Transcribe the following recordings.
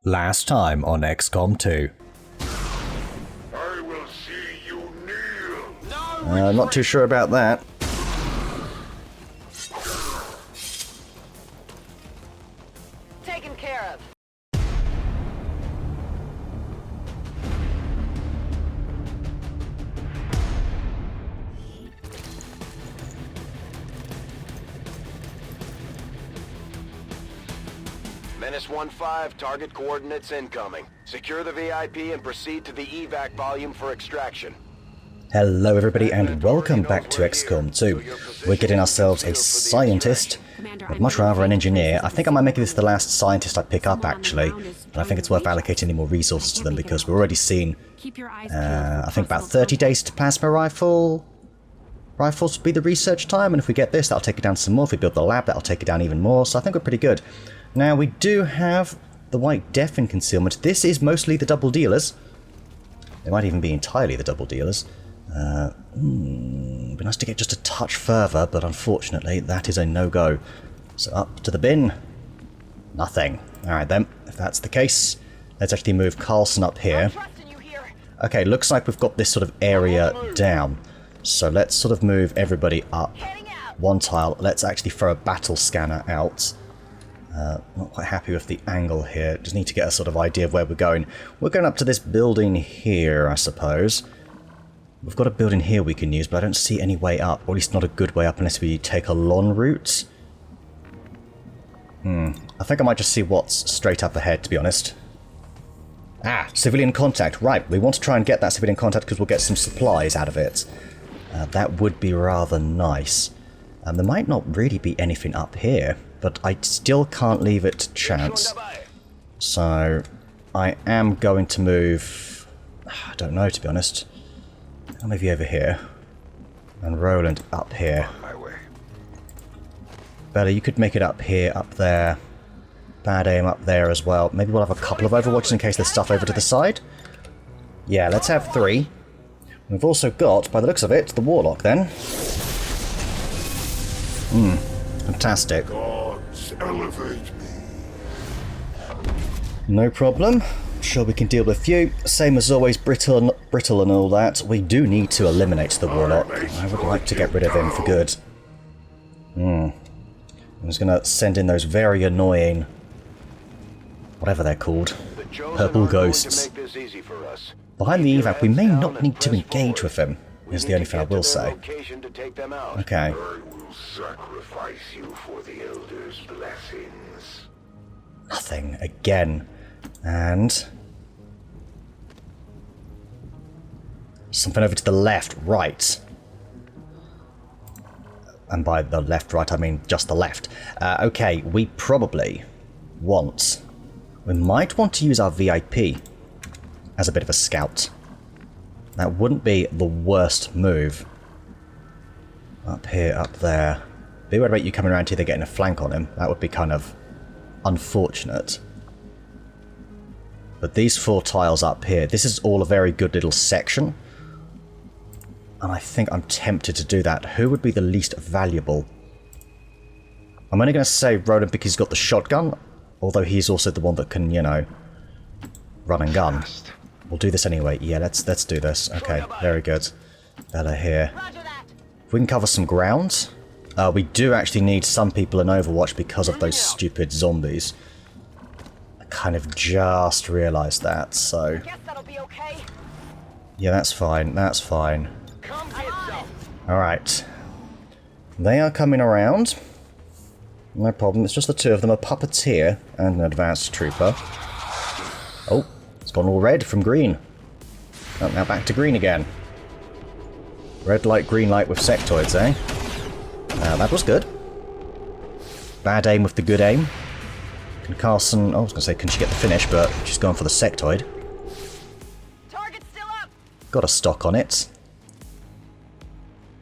Last time on XCOM 2. I will see you kneel. I'm not too sure about that. Taken care of. Menace 1-5, target coordinates incoming. Secure the VIP and proceed to the evac volume for extraction. Hello everybody and welcome back to XCOM 2. We're getting ourselves a scientist. I'd much rather an engineer. I think I might make this the last scientist I pick up actually. And I think it's worth allocating any more resources to them because we've already seen, I think about 30 days to plasma rifles would be the research time. And if we get this, that'll take it down some more. If we build the lab, that'll take it down even more. So I think we're pretty good. Now we do have the White Death in concealment. This is mostly the double dealers. It might even be entirely the double dealers. Be nice to get just a touch further, but unfortunately that is a no-go. So up to the bin. Nothing. Alright then, if that's the case, let's actually move Carlson up here. Okay, looks like we've got this sort of area down. So let's sort of move everybody up one tile. Let's actually throw a battle scanner out. Not quite happy with the angle here. Just need to get a sort of idea of where we're going. We're going up to this building here, I suppose. We've got a building here we can use, but I don't see any way up. Or at least not a good way up unless we take a long route. I think I might just see what's straight up ahead, to be honest. Ah, civilian contact. Right, we want to try and get that civilian contact because we'll get some supplies out of it. That would be rather nice. There might not really be anything up here, but I still can't leave it to chance. So I am going to move... I don't know, to be honest. I'll move you over here. And Roland up here. Bella, you could make it up here, up there. Bad aim up there as well. Maybe we'll have a couple of overwatches in case there's stuff over to the side. Yeah, let's have 3. We've also got, by the looks of it, the Warlock then. Fantastic. Gods elevate me. No problem. Sure, we can deal with you. Same as always, brittle and all that. We do need to eliminate the Warlock. I would like to get rid of him for good. I'm just going to send in those very annoying... whatever they're called. Purple ghosts. Behind the evac, we may not need to engage with him, is the only thing I will say. Okay. I will sacrifice you for the Elder's blessings. Nothing again. And... something over to the left, right. And by the left, right, I mean just the left. Okay, we probably want... we might want to use our VIP as a bit of a scout. That wouldn't be the worst move. Up here, up there. Be worried about you coming around here, they're getting a flank on him. That would be kind of unfortunate. But these 4 tiles up here, this is all a very good little section. And I think I'm tempted to do that. Who would be the least valuable? I'm only going to say Roland because he's got the shotgun. Although he's also the one that can, you know, run and gun. We'll do this anyway. Yeah, let's do this. Okay, very good. Bella here. If we can cover some ground. We do actually need some people in Overwatch because of those stupid zombies. I kind of just realised that, so... yeah, that's fine, that's fine. Alright. They are coming around. No problem, it's just the 2 of them, a puppeteer and an advanced trooper. Oh, it's gone all red from green. Oh, now back to green again. Red light, green light with sectoids, eh? That was good. Bad aim with the good aim. Can Carlson... oh, I was going to say, can she get the finish, but she's going for the sectoid. Target's still up. Got a stock on it.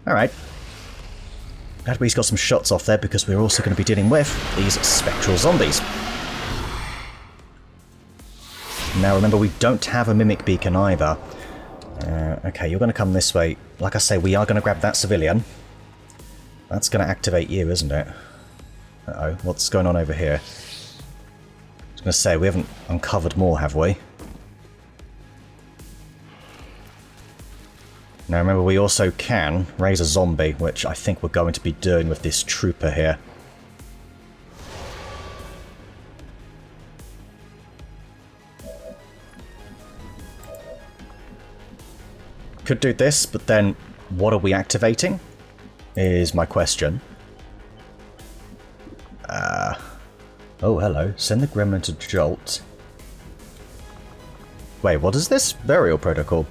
Alright. Glad we got some shots off there because we're also going to be dealing with these spectral zombies. Now remember, we don't have a mimic beacon either. Okay, you're going to come this way. Like I say, we are going to grab that civilian. That's going to activate you, isn't it? Uh-oh, what's going on over here? was going to say, we haven't uncovered more, have we? Now remember, we also can raise a zombie, which I think we're going to be doing with this trooper here. Could do this, but then what are we activating? Is my question. Oh, hello. Send the gremlin to jolt. Wait, what is this? Burial protocol.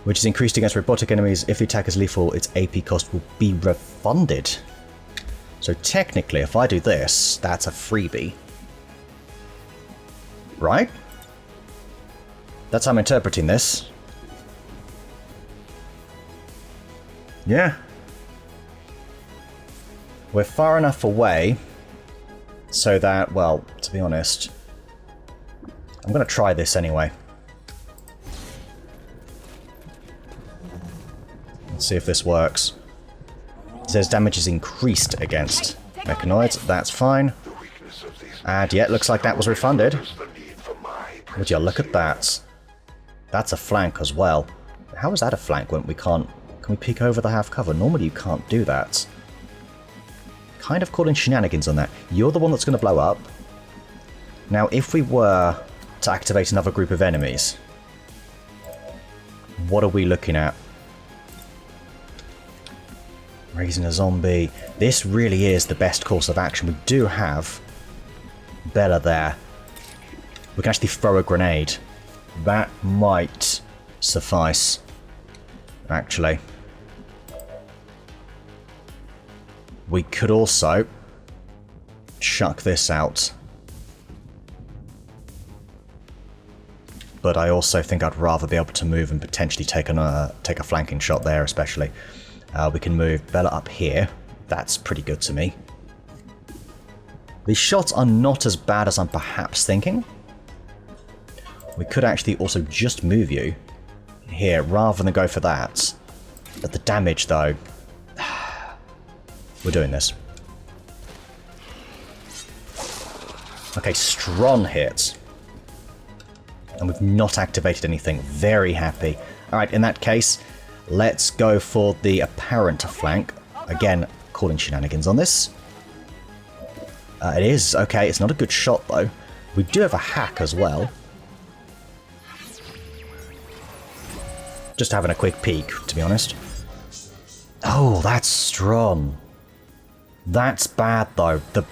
Which is increased against robotic enemies. If the attack is lethal, its AP cost will be refunded. So technically, if I do this, that's a freebie. Right? That's how I'm interpreting this. Yeah. We're far enough away so that, well, to be honest, I'm going to try this anyway. Let's see if this works. It says damage is increased against mechanoids. That's fine. And yeah, it looks like that was refunded. Would you look at that? That's a flank as well. How is that a flank when we can't... Can we peek over the half cover? Normally you can't do that. Kind of calling shenanigans on that. You're the one that's going to blow up. Now, if we were to activate another group of enemies, what are we looking at? Raising a zombie. This really is the best course of action. We do have Bella there. We can actually throw a grenade. That might suffice, actually. We could also chuck this out. But I also think I'd rather be able to move and potentially take a flanking shot there, especially. We can move Bella up here. That's pretty good to me. These shots are not as bad as I'm perhaps thinking. We could actually also just move you here rather than go for that. But the damage, though... We're doing this. Okay, strong hit. And we've not activated anything. Very happy. Alright, in that case, let's go for the apparent flank. Again, calling shenanigans on this. It is. Okay, it's not a good shot, though. We do have a hack as well. Just having a quick peek, to be honest. Oh, that's strong. That's bad, though. The...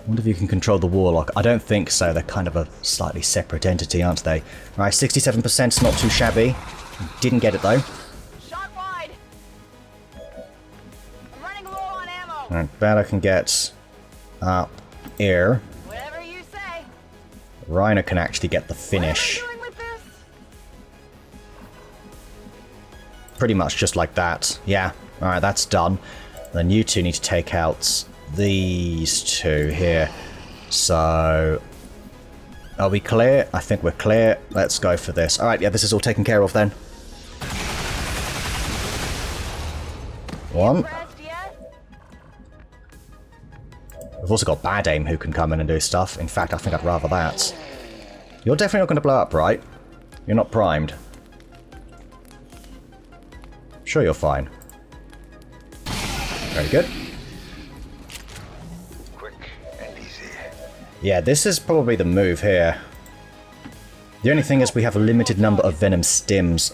Wonder if you can control the Warlock. I don't think so. They're kind of a slightly separate entity, aren't they? Right, 67% is not too shabby. Didn't get it, though. Shot wide. I'm running low on ammo. Right, Bella can get up here. Whatever you say. Rhino can actually get the finish. What are we doing with this? Pretty much just like that. Yeah. Alright, that's done. Then you two need to take out these two here. So... Are we clear? I think we're clear. Let's go for this. Alright, yeah, this is all taken care of then. One. Impressed yet? We've also got Bad Aim who can come in and do stuff. In fact, I think I'd rather that. You're definitely not going to blow up, right? You're not primed. Sure, you're fine. Very good. Quick and easy. Yeah, this is probably the move here. The only thing is we have a limited number of Venom stims,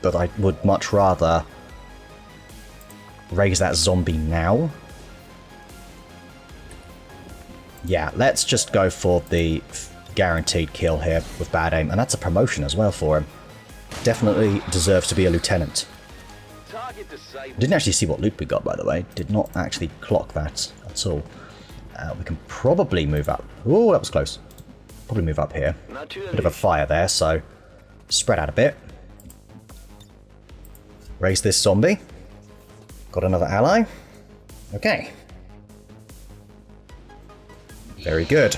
but I would much rather raise that zombie now. Yeah, let's just go for the guaranteed kill here with Bad Aim, and that's a promotion as well for him. Definitely deserves to be a lieutenant. Didn't actually see what loot we got, by the way. Did not actually clock that at all. We can probably move up. Oh, that was close. Probably move up here. Bit of a fire there, so spread out a bit. Raise this zombie. Got another ally. Okay. Very good.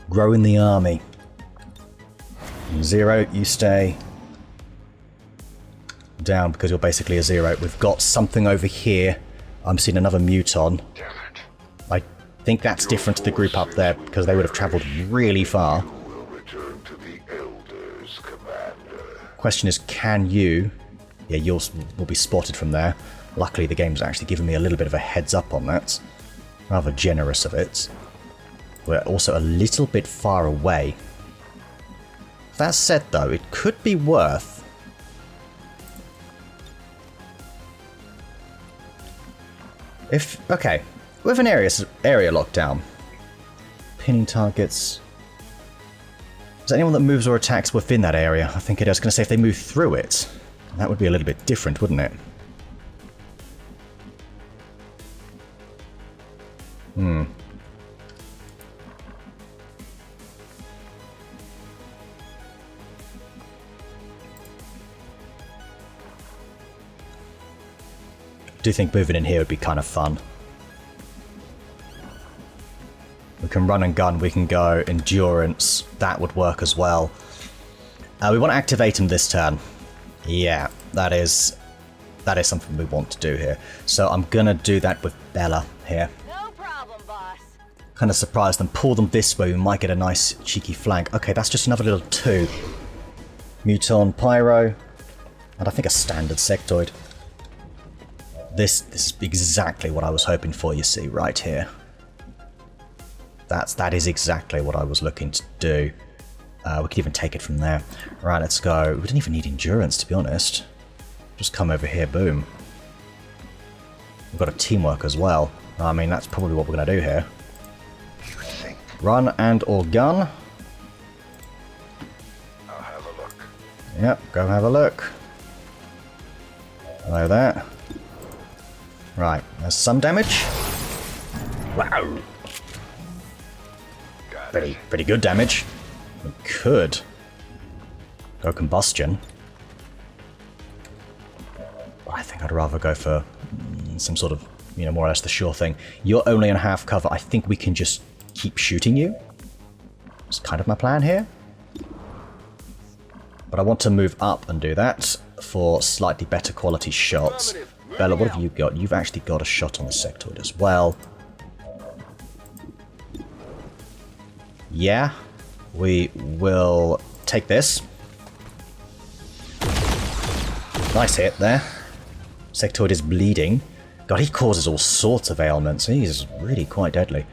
Growing the army. 0, you stay. down because you're basically a 0. We've got something over here. I'm seeing another muton. Damn it. I think that's different to the group up there because they would have travelled really far. You will return to the Elders, Commander. Question is, can you... Yeah, will be spotted from there. Luckily, the game's actually given me a little bit of a heads up on that. Rather generous of it. We're also a little bit far away. That said, though, it could be worth... Okay, with an area lockdown. Pinning targets... Is there anyone that moves or attacks within that area? I think I was going to say if they move through it. That would be a little bit different, wouldn't it? I do think moving in here would be kind of fun. We can run and gun, we can go endurance, that would work as well. We want to activate him this turn. Yeah, that is something we want to do here. So I'm gonna do that with Bella here. No problem, boss. Kind of surprise them, pull them this way, we might get a nice cheeky flank. Okay, that's just another little 2. Muton, Pyro, and I think a standard sectoid. This is exactly what I was hoping for, you see, right here. That is exactly what I was looking to do. We could even take it from there. Right, let's go. We didn't even need endurance, to be honest. Just come over here, boom. We've got a teamwork as well. I mean, that's probably what we're going to do here. Run and or gun. I'll have a look. Yep, go have a look. Hello there. Right, there's some damage. Wow. Pretty good damage. We could go combustion. But I think I'd rather go for some sort of, more or less the sure thing. You're only on half cover. I think we can just keep shooting you. It's kind of my plan here. But I want to move up and do that for slightly better quality shots. Bella, what have you got? You've actually got a shot on the sectoid as well. Yeah, we will take this. Nice hit there. Sectoid is bleeding. God, he causes all sorts of ailments. He's really quite deadly.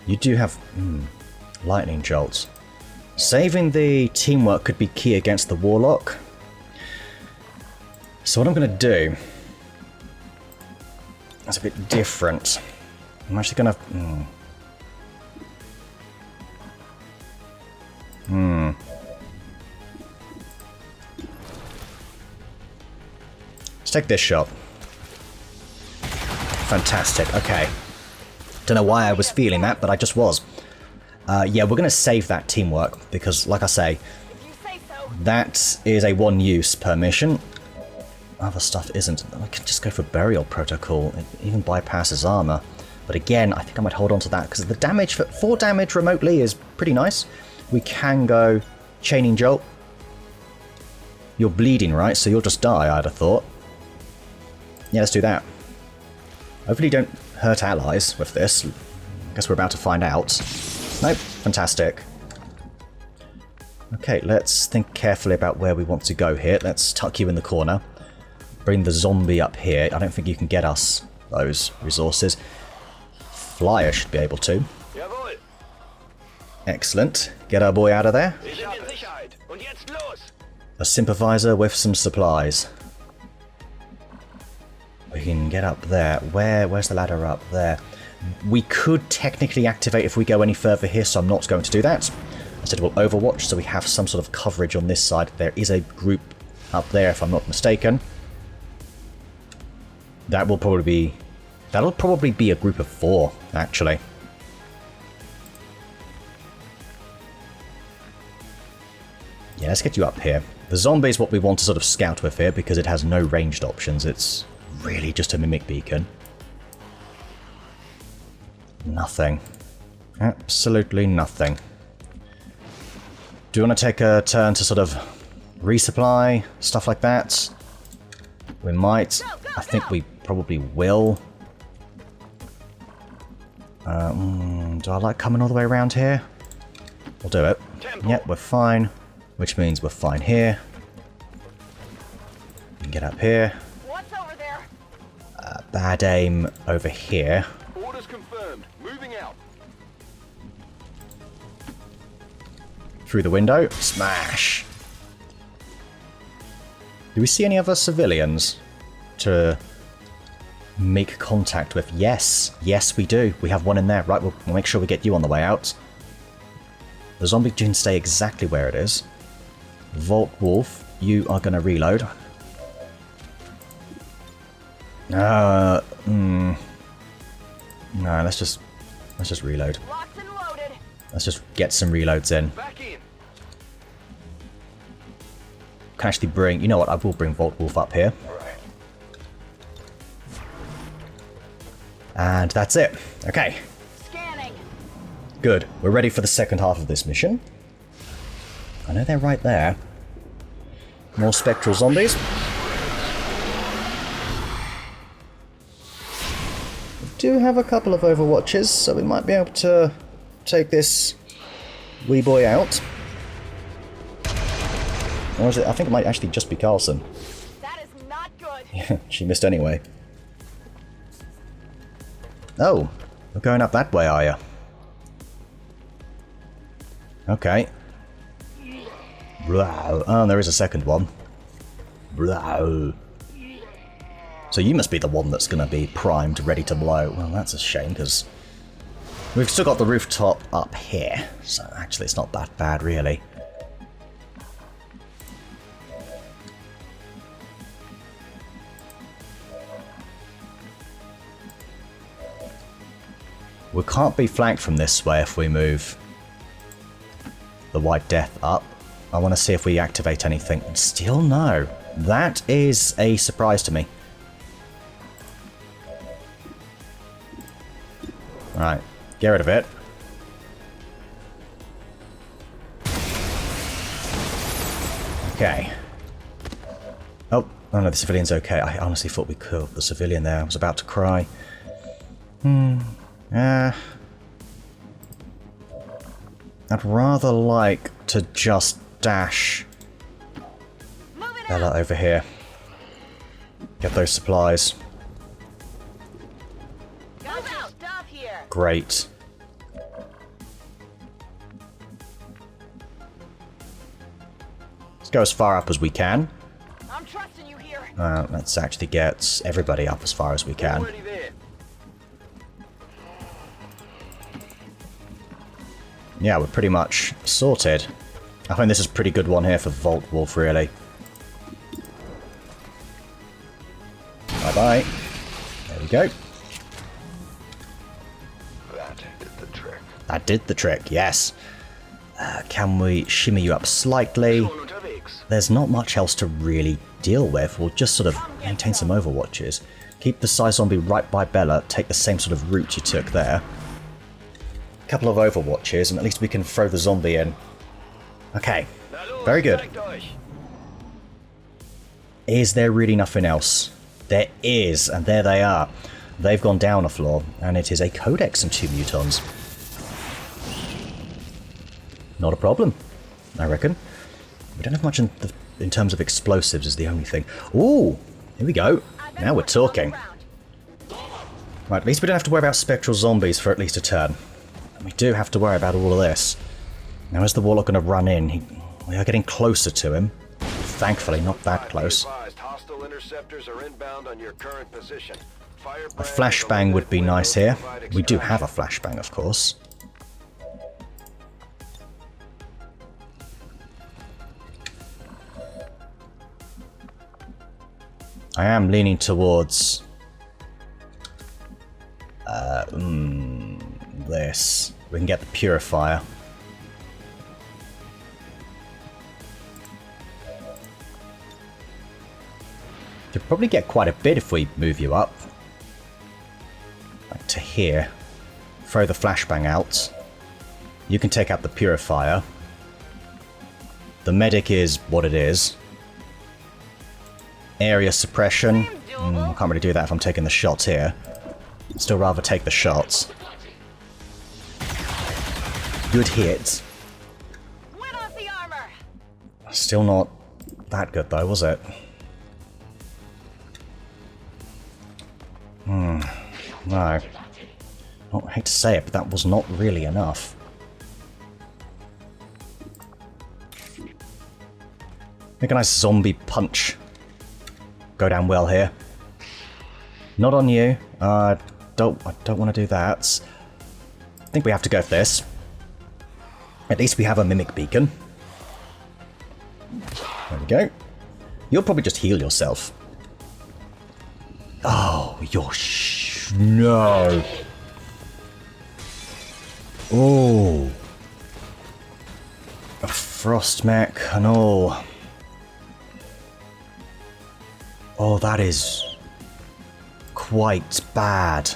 You do have lightning jolts. Saving the teamwork could be key against the Warlock. So what I'm going to do is a bit different. I'm actually going to... Let's take this shot. Fantastic, okay. Don't know why I was feeling that, but I just was. Yeah, we're going to save that teamwork, because, like I say, If you say so. that is a 1 use per mission. Other stuff isn't. I can just go for Burial Protocol. It even bypasses armor. But again, I think I might hold on to that, because the damage, for 4 damage remotely is pretty nice. We can go Chaining Jolt. You're bleeding, right? So you'll just die, I'd have thought. Yeah, let's do that. Hopefully you don't hurt allies with this. I guess we're about to find out. Nope, fantastic. Okay, let's think carefully about where we want to go here. Let's tuck you in the corner. Bring the zombie up here. I don't think you can get us those resources. Flyer should be able to. Jawohl. Excellent. Get our boy out of there. Wir sind in Sicherheit. Und jetzt los. A sympathizer with some supplies. We can get up there. Where's the ladder up there? We could technically activate if we go any further here, so I'm not going to do that. Instead we'll overwatch, so we have some sort of coverage on this side. There is a group up there, if I'm not mistaken. That'll probably be a group of 4, actually. Yeah, let's get you up here. The zombie is what we want to sort of scout with here, because it has no ranged options. It's really just a mimic beacon. Nothing. Absolutely nothing. Do you want to take a turn to sort of resupply? Stuff like that? We might. I think we probably will. Do I like coming all the way around here? We'll do it. Yep, we're fine. Which means we're fine here. We can get up here. What's over there? Bad aim over here. Orders confirmed. Moving out. Through the window. Smash! Do we see any other civilians to make contact with? Yes. Yes, we do. We have one in there. Right, we'll make sure we get you on the way out. The zombie can stay exactly where it is. Vault Wolf, you are going to reload. No, let's just reload. Locked and loaded. Let's just get some reloads in. Back in. Can actually bring... You know what? I will bring Vault Wolf up here. And that's it. Okay. Scanning. Good. We're ready for the second half of this mission. I know they're right there. More spectral zombies. We do have a couple of overwatches, so we might be able to take this wee boy out. Or is it? I think it might actually just be Carlson. That is not good. Yeah, she missed anyway. Oh, we're going up that way, are you? Okay. Blah. Oh, there is a second one. Blah. So you must be the one that's going to be primed, ready to blow. Well, that's a shame, because we've still got the rooftop up here. So actually, it's not that bad, really. We can't be flanked from this way if we move the White Death up. I want to see if we activate anything. Still no. That is a surprise to me. Alright, get rid of it. Okay. Oh no, the civilian's okay. I honestly thought we killed the civilian there. I was about to cry. I'd rather like to just dash Bella over here. Get those supplies. Move out. Stop here. Great. Let's go as far up as we can. I'm trusting you here. Let's actually get everybody up as far as we can. Already there. Yeah, we're pretty much sorted. I think this is a pretty good one here for Vault Wolf, really. Bye-bye. There we go. That did the trick. That did the trick, yes. Can we shimmy you up slightly? Schon unterwegs. There's not much else to really deal with. We'll just sort of maintain some overwatches. Keep the Psy Zombie right by Bella. Take the same sort of route you took there. Couple of overwatches, and at least we can throw the zombie in. Okay, very good. Is there really nothing else? There is, and there they are. They've gone down a floor, and it is a Codex and 2 mutons. Not a problem, I reckon. We don't have much in terms of explosives is the only thing. Ooh, here we go. Now we're talking. Right, at least we don't have to worry about spectral zombies for at least a turn. We do have to worry about all of this. Now, is the Warlock going to run in? We are getting closer to him. Thankfully, not that close. Hostile interceptors are inbound on your current position. A flashbang would be nice here. We do have a flashbang, of course. I am leaning towards... this. We can get the purifier. Could probably get quite a bit if we move you up. Like to here. throw the flashbang out. You can take out the purifier. The medic is what it is. Area suppression. I can't really do that if I'm taking the shots here. Still rather take the shots. Good hit. Win off the armor. Still not that good though, was it? No. I hate to say it, but that was not really enough. Make a nice zombie punch. Go down well here. Not on you. I don't want to do that. I think we have to go for this. At least we have a mimic beacon. There we go. You'll probably just heal yourself. Oh, you're no. Oh. A frost mech and all. Oh, that is quite bad.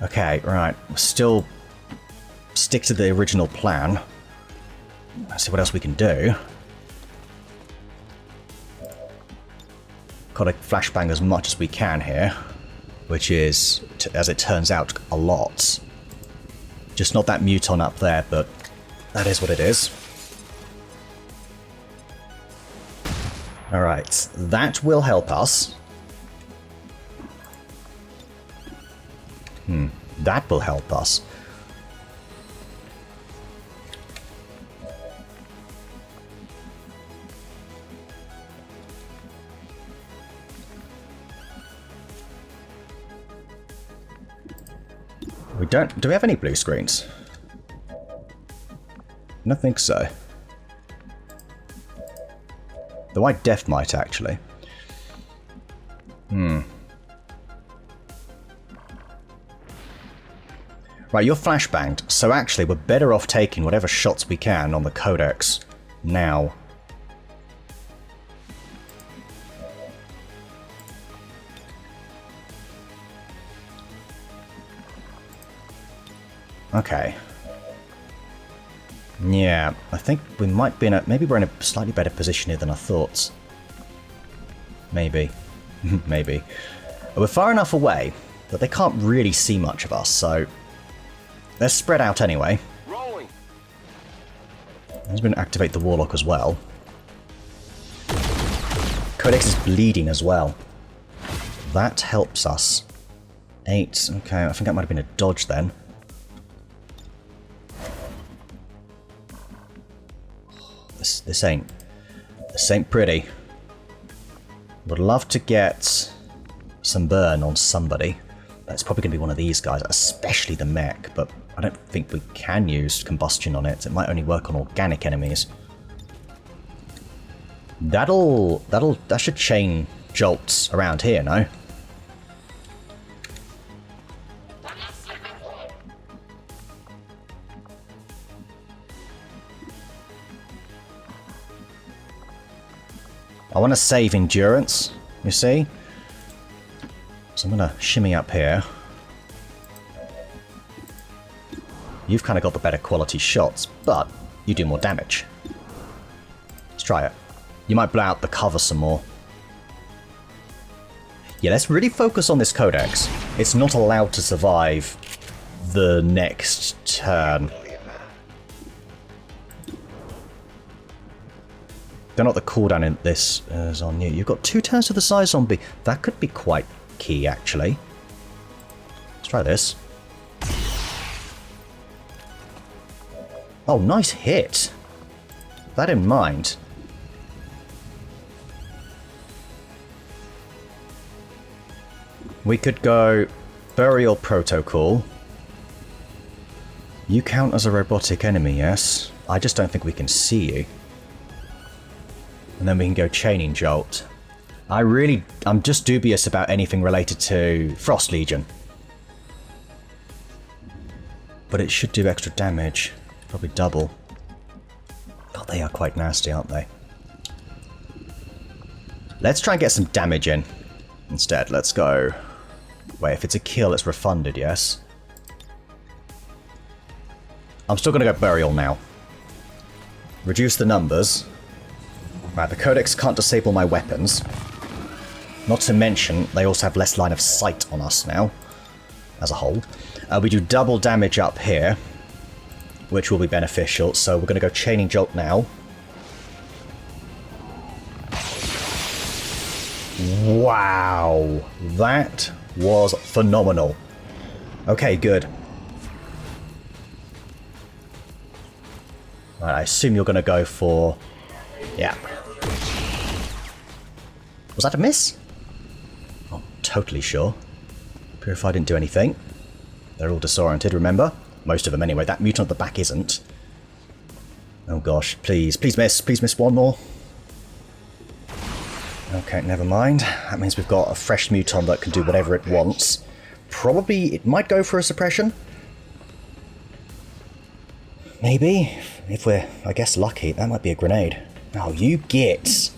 Okay, right. Still stick to the original plan. Let's see what else we can do. Gotta flashbang as much as we can here, which is, as it turns out, a lot. Just not that muton up there, but that is what it is. Alright, that will help us. That will help us. We don't... Do we have any blue screens? I don't think so. The white def might, actually. Right, you're flashbanged, so actually we're better off taking whatever shots we can on the codex now. Okay. Yeah, I think we might be in a... Maybe we're in a slightly better position here than I thought. Maybe. Maybe. We're far enough away that they can't really see much of us, so... Let's spread out anyway. Rolling. I'm going to activate the Warlock as well. Codex is bleeding as well. That helps us. 8. Okay, I think that might have been a dodge then. This ain't pretty. Would love to get some burn on somebody. That's probably going to be one of these guys, especially the mech, but I don't think we can use combustion on it. It might only work on organic enemies. That should chain jolts around here, no? I want to save endurance, you see? So I'm going to shimmy up here. You've kind of got the better quality shots, but you do more damage. Let's try it. You might blow out the cover some more. Yeah, let's really focus on this codex. It's not allowed to survive the next turn. Don't know what the cooldown in this is on you. You've got 2 turns to the size zombie. That could be quite key, actually. Let's try this. Oh, nice hit. Keep that in mind. We could go Burial Protocol. You count as a robotic enemy, yes? I just don't think we can see you. And then we can go Chaining Jolt. I'm just dubious about anything related to Frost Legion. But it should do extra damage. Probably double. God, they are quite nasty, aren't they? Let's try and get some damage in. Instead, let's go... Wait, if it's a kill, it's refunded, yes? I'm still going to go burial now. Reduce the numbers. Right, the Codex can't disable my weapons. Not to mention, they also have less line of sight on us now, as a whole. We do double damage up here, which will be beneficial, so we're going to go Chaining Jolt now. Wow, that was phenomenal. Okay, good. Right, I assume you're going to go for... Yeah. Was that a miss? I'm totally sure. Purify didn't do anything. They're all disoriented, remember? Most of them anyway. That mutant at the back isn't. Oh gosh, please. Please miss. Please miss one more. Okay, never mind. That means we've got a fresh mutant that can do whatever it wants. Probably it might go for a suppression. Maybe. If we're, I guess, lucky. That might be a grenade. Oh, you get...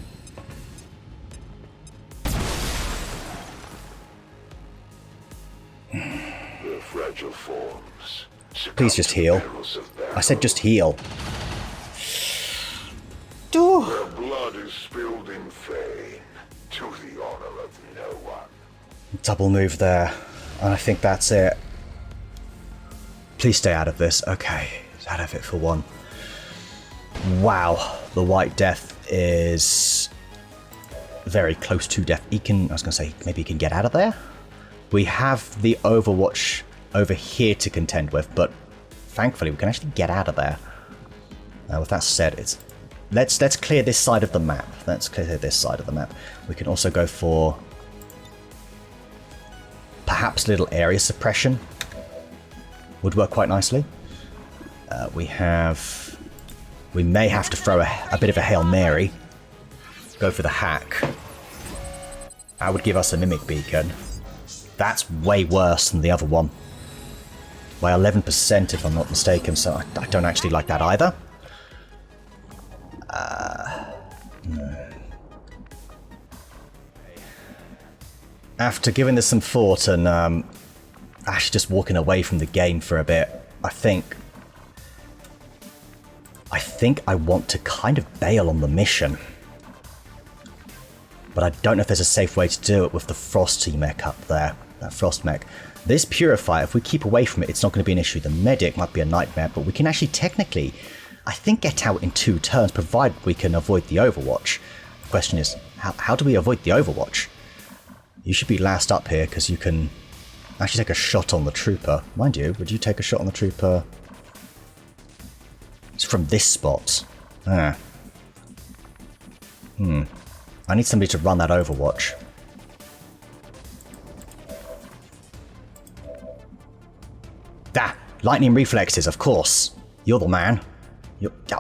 Fragile forms. Please just heal. I said just heal. Their blood is spilled in vain, to the honor of no one. Double move there. And I think that's it. Please stay out of this. Okay, out of it for one. Wow, the White Death is very close to death. He can, I was going to say, maybe he can get out of there. We have the Overwatch over here to contend with, but thankfully we can actually get out of there. With that said, it's let's clear this side of the map. Let's clear this side of the map. We can also go for perhaps little area suppression. Would work quite nicely. We may have to throw a bit of a Hail Mary. Go for the hack. That would give us a Mimic Beacon. That's way worse than the other one. By 11% if I'm not mistaken, so I don't actually like that either. After giving this some thought and actually just walking away from the game for a bit, I think I want to kind of bail on the mission. But I don't know if there's a safe way to do it with the Frosty mech up there. That Frost mech. This Purifier, if we keep away from it, it's not going to be an issue. The Medic might be a nightmare, but we can actually technically, I think, get out in 2 turns, provided we can avoid the Overwatch. The question is, how do we avoid the Overwatch? You should be last up here, because you can actually take a shot on the Trooper. Mind you, would you take a shot on the Trooper? It's from this spot. I need somebody to run that Overwatch. Ah, lightning reflexes, of course. You're the man.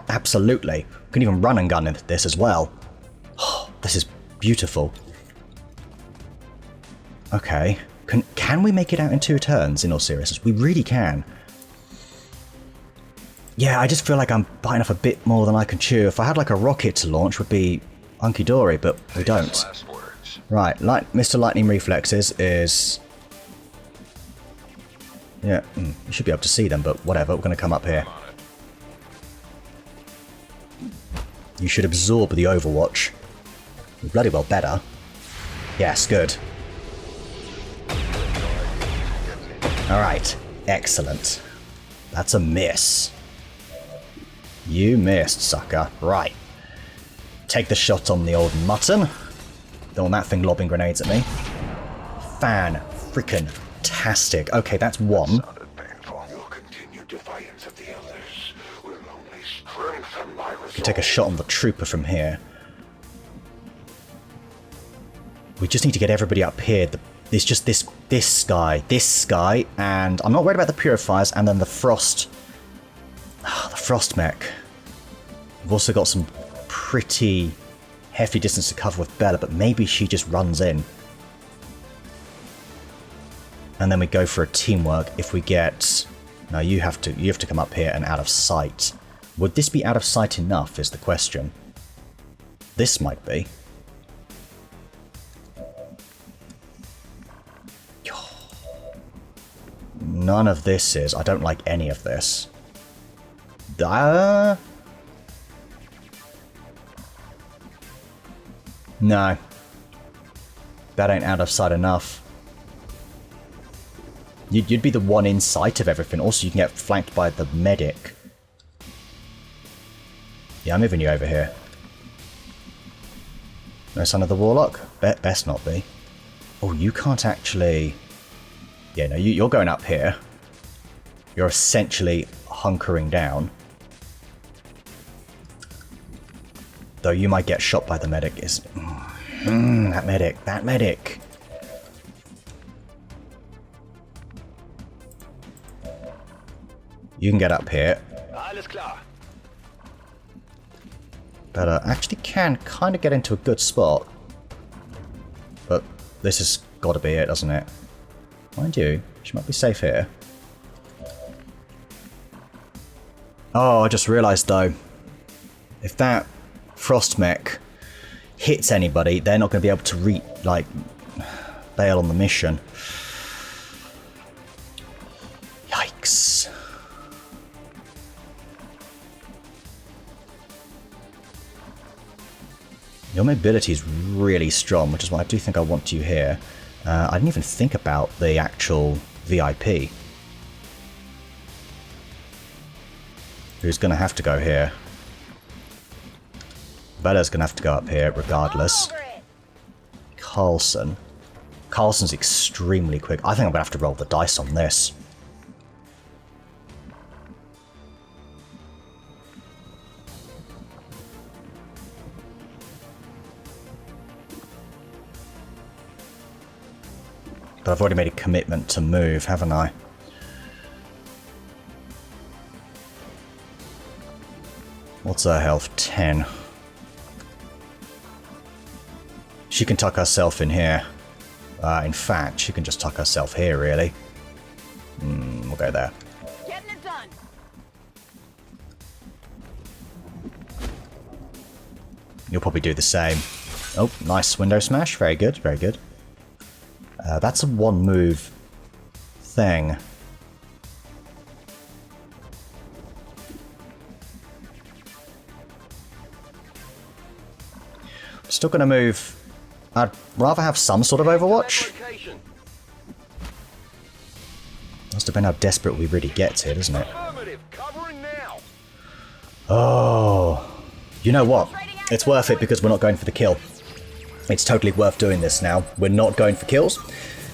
Absolutely. You can even run and gun into this as well. Oh, this is beautiful. Okay. Can we make it out in 2 turns, in all seriousness? We really can. Yeah, I just feel like I'm biting off a bit more than I can chew. If I had like a rocket to launch, would be hunky-dory, but we don't. Right, Mr. Lightning Reflexes is... Yeah, you should be able to see them, but whatever, we're going to come up here. You should absorb the Overwatch. You're bloody well better. Yes, good. Alright, excellent. That's a miss. You missed, sucker. Right. Take the shot on the old mutton. Don't want that thing lobbing grenades at me. Fan-frickin-tastic. Okay, that's one. Your continued defiance of the elders will only strengthen my resolve. Can take a shot on the Trooper from here. We just need to get everybody up here. It's just this guy, and I'm not worried about the Purifiers, and then the Frost. The Frost mech. We've also got some pretty hefty distance to cover with Bella, but maybe she just runs in. And then we go for a teamwork if we get... No, you have to come up here and out of sight. Would this be out of sight enough is the question. This might be. None of this is. I don't like any of this. No. That ain't out of sight enough. You'd be the one in sight of everything. Also, you can get flanked by the medic. Yeah, I'm moving you over here. No sign of the Warlock? Best not be. Oh, you can't actually... Yeah, no, you're going up here. You're essentially hunkering down. Though you might get shot by the medic. That medic. That medic. You can get up here. Alles klar. But actually can kind of get into a good spot. But this has got to be it, doesn't it? Mind you, she might be safe here. Oh, I just realised though, if that frost mech hits anybody, they're not going to be able to bail on the mission. Yikes. Your mobility is really strong, which is why I do think I want you here. I didn't even think about the actual VIP. Who's going to have to go here? Bella's going to have to go up here regardless. Carlson. Carlson's extremely quick. I think I'm going to have to roll the dice on this. But I've already made a commitment to move, haven't I? What's her health? 10. She can tuck herself in here. In fact, she can just tuck herself here, really. We'll go there. Getting it done. You'll probably do the same. Oh, nice window smash. Very good, very good. That's a one move thing. Still gonna move. I'd rather have some sort of Overwatch. Must depend how desperate we really get here, doesn't it? Oh, you know what? It's worth it because we're not going for the kill. It's totally worth doing this now. We're not going for kills,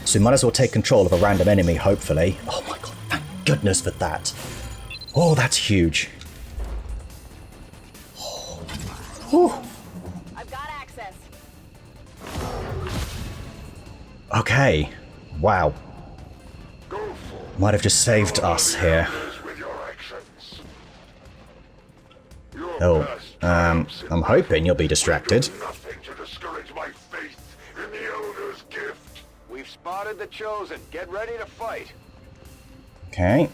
so we might as well take control of a random enemy, hopefully. Oh my god, thank goodness for that. Oh, that's huge. Oh. I've got access. Okay. Wow. Go for Might have just saved us here. with your actions. Your Oh, best I'm hoping you'll be distracted. nothing to discourage my faith in the Elder's gift. We've spotted the Chosen. Get ready to fight. Okay.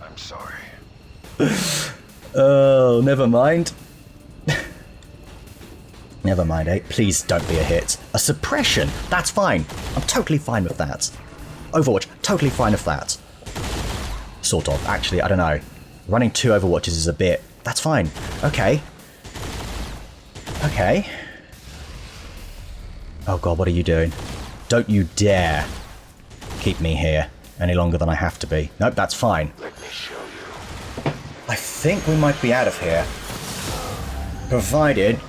I'm sorry. Oh, never mind. Never mind, eh? Please don't be a hit. A suppression! That's fine. I'm totally fine with that. Overwatch, totally fine with that. Sort of. Actually, I don't know. Running 2 Overwatches is a bit... That's fine. Okay. Okay. Oh god, what are you doing? Don't you dare keep me here any longer than I have to be. Nope, that's fine. Let me show you. I think we might be out of here. Provided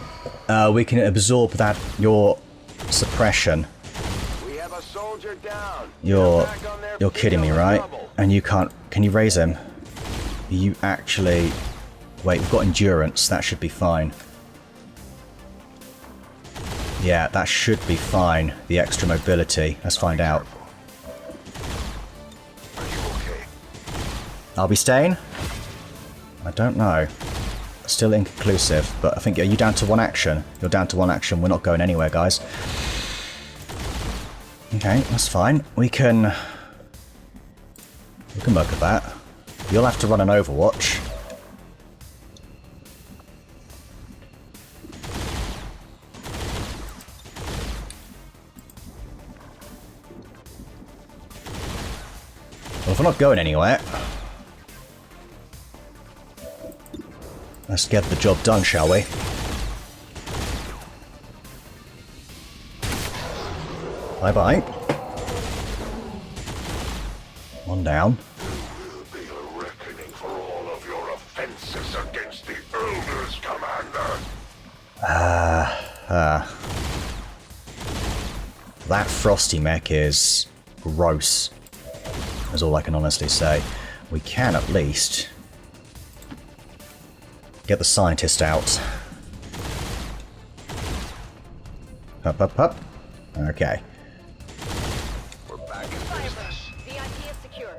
we can absorb your suppression. We have a soldier down. You're Back on their feet kidding me, on the right? double. And you can't... Can you raise him? You actually... Wait, we've got endurance. That should be fine. Yeah, that should be fine. The extra mobility. Let's find out. Are you okay? I'll be staying? I don't know. Still inconclusive, but I think... Are you down to 1 action? You're down to 1 action. We're not going anywhere, guys. Okay, that's fine. We can work at that. You'll have to run an Overwatch. Well, if we're not going anywhere, let's get the job done, shall we? Bye-bye. One down. Will be a reckoning for all of your offenses against the Elders, Commander. That frosty mech is gross. That's all I can honestly say. We can at least get the scientist out. Up, up, up. Okay. We're back in Fire business. burn. VIP is secure.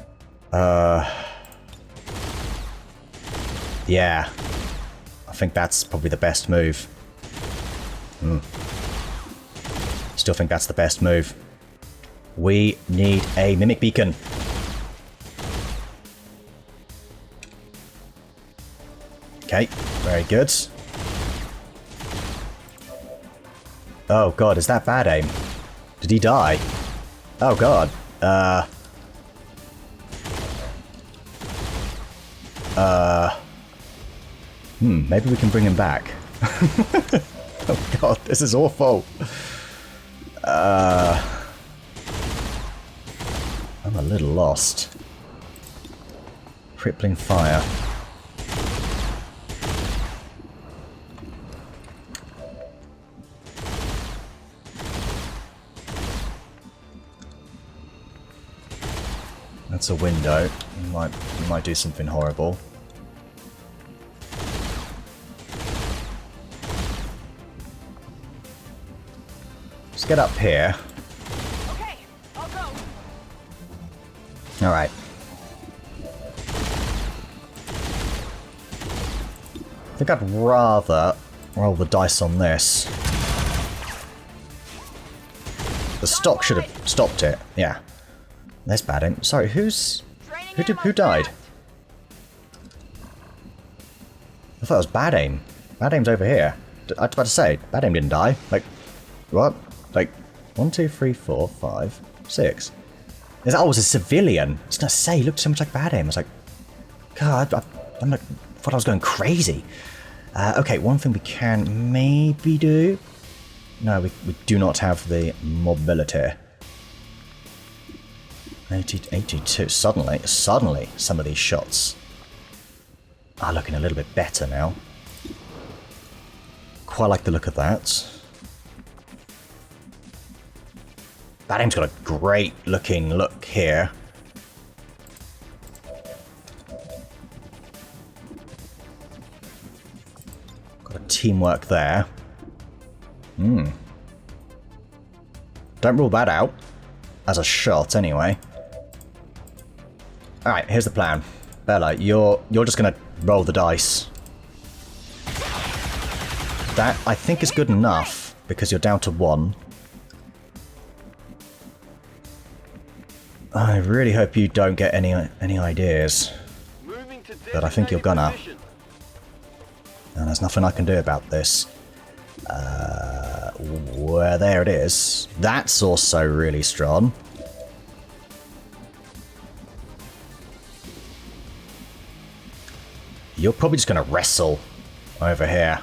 Yeah. I think that's probably the best move. Still think that's the best move. We need a mimic beacon. Okay, very good. Oh god, is that bad aim? Did he die? Oh god. Maybe we can bring him back. Oh god, this is awful. I'm a little lost. Crippling fire. That's a window. We might do something horrible. Let's get up here. Okay, I'll go. Alright. I think I'd rather roll the dice on this. The stock should have stopped it. Yeah. There's bad aim. Sorry, who died? I thought it was bad aim. Bad aim's over here. I was about to say, bad aim didn't die. Like, what? Like, 1, 2, 3, 4, 5, 6. There's, oh, it was a civilian. I was gonna say, he looked so much like bad aim. I was like, God, I'm like, thought I was going crazy. Okay, one thing we can maybe do. No, we do not have the mobility. 82. Suddenly, some of these shots are looking a little bit better now. Quite like the look of that. That aim's got a great looking look here. Got a teamwork there. Don't rule that out. As a shot, anyway. Alright, here's the plan. Bella, you're just gonna roll the dice. That, I think, is good enough, because you're down to 1. I really hope you don't get any ideas. But I think you're gonna. And there's nothing I can do about this. Well, there it is. That's also really strong. You're probably just going to wrestle over here.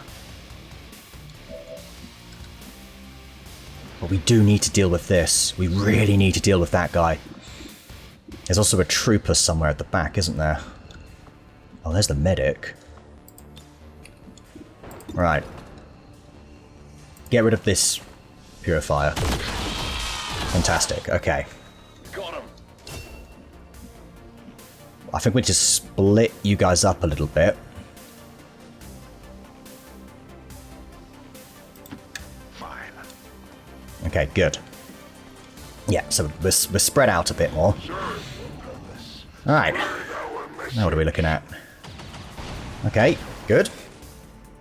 But we do need to deal with this. We really need to deal with that guy. There's also a trooper somewhere at the back, isn't there? Oh, there's the medic. Right. Get rid of this purifier. Fantastic. Okay. Got him. I think we just split you guys up a little bit. Fine. Okay, good. Yeah, so we're spread out a bit more. Alright. Now what are we looking at? Okay, good.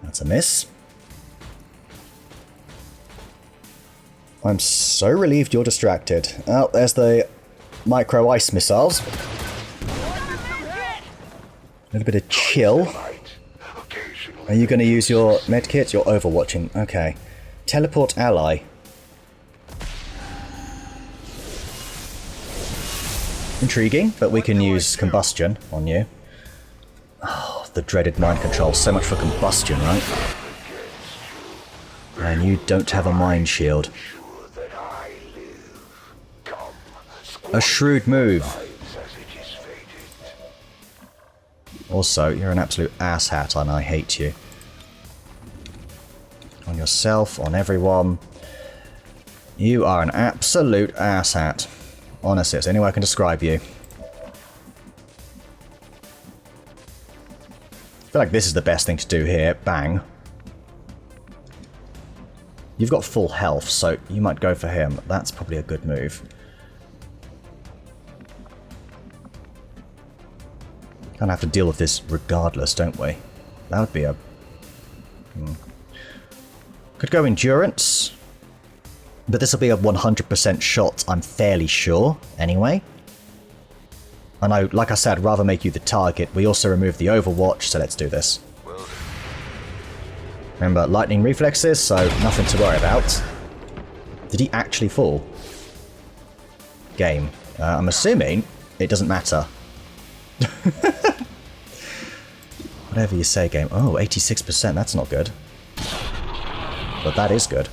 That's a miss. I'm so relieved you're distracted. Oh, there's the micro ice missiles. A little bit of chill. Are you going to use your medkit? You're overwatching. Okay. Teleport ally. intriguing, but we can use combustion on you. Oh, the dreaded mind control. So much for combustion, right? And you don't have a mind shield. A shrewd move. Also, you're an absolute asshat and I hate you. On yourself, on everyone. You are an absolute asshat. Honestly, it's the only way I can describe you. I feel like this is the best thing to do here. Bang. You've got full health, so you might go for him. That's probably a good move. Kind of have to deal with this regardless, don't we? That would be a... Could go endurance. But this will be a 100% shot, I'm fairly sure, anyway. I know, like I said, I'd rather make you the target. We also remove the overwatch, so let's do this. Remember, lightning reflexes, so nothing to worry about. Did he actually fall? Game. I'm assuming it doesn't matter. Whatever you say, game. Oh, 86%, that's not good. But that is good.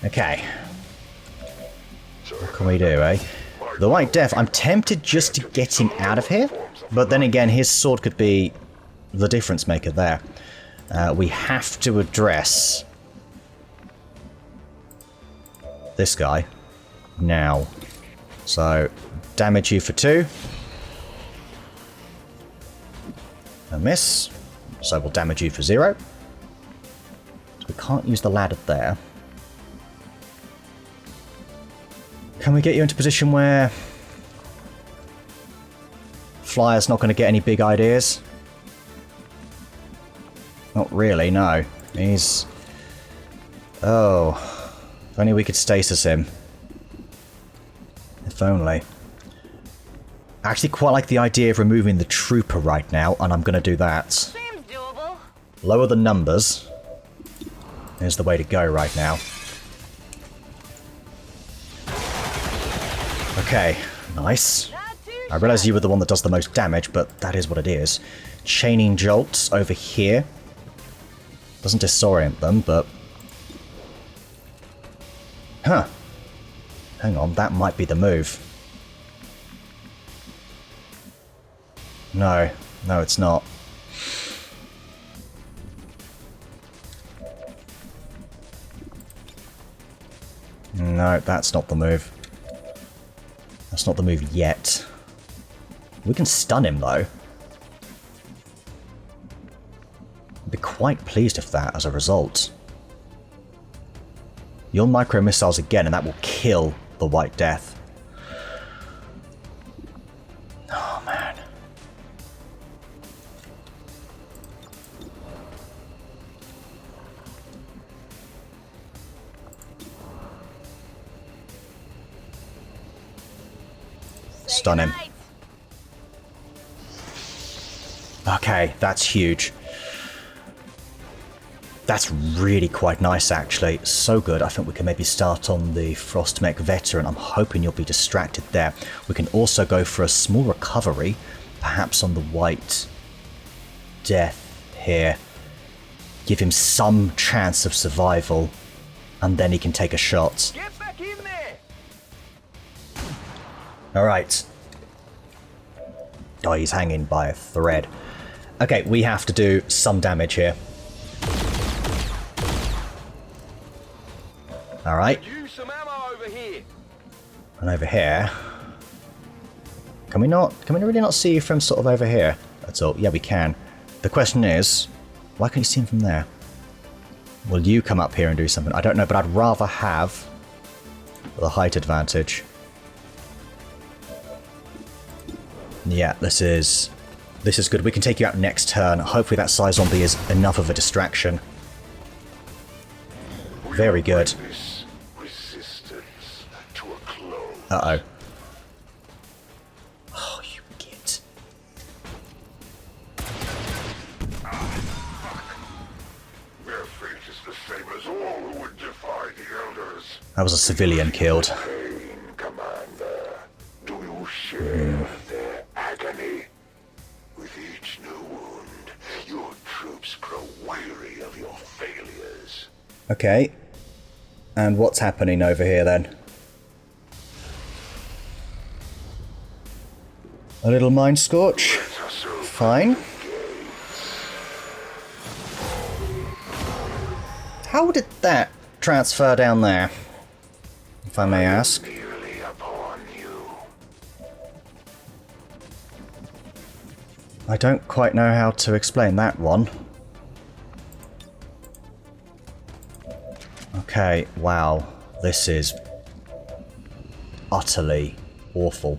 Okay. What can we do, eh? The White Death, I'm tempted just to get him out of here. But then again, his sword could be the difference maker there. We have to address this guy now. So, damage you for 2. A miss. So we'll damage you for 0. So we can't use the ladder there. Can we get you into a position where Flyer's not going to get any big ideas? Not really, no. He's... Oh. If only we could stasis him. If only. I actually quite like the idea of removing the trooper right now, and I'm going to do that. Seems doable. Lower the numbers. Is the way to go right now. Okay, nice. I realise you were the one that does the most damage, but that is what it is. Chaining jolts over here. Doesn't disorient them, but... Huh. Hang on, that might be the move. No. No, it's not. No, that's not the move. That's not the move yet. We can stun him, though. I'd be quite pleased with that as a result. You'll micro missiles again, and that will kill the White Death. Oh, man. Stun him. Okay, that's huge. That's really quite nice, actually. So good. I think we can maybe start on the Frostmech Veteran. I'm hoping you'll be distracted there. We can also go for a small recovery, perhaps on the White Death here. Give him some chance of survival, and then he can take a shot. Get back in there! Alright. Oh, he's hanging by a thread. Okay, we have to do some damage here. Alright. Use some ammo over here. And over here. Can we really not see you from sort of over here? That's all. Yeah, we can. The question is, why can't you see him from there? Will you come up here and do something? I don't know, but I'd rather have the height advantage. Yeah, this is good. We can take you out next turn. Hopefully that Psy Zombie is enough of a distraction. Very good. Resistance to a close. Uh-oh. Oh, you git. Their fate is the same as all who would defy the elders. That was a civilian killed. Pain, Commander. Do you share? agony. With each new wound, your troops grow weary of your failures. Okay. And what's happening over here then? A little mind scorch? Fine. How did that transfer down there? If I may ask. Merely upon you. I don't quite know how to explain that one. Okay, wow. This is utterly awful.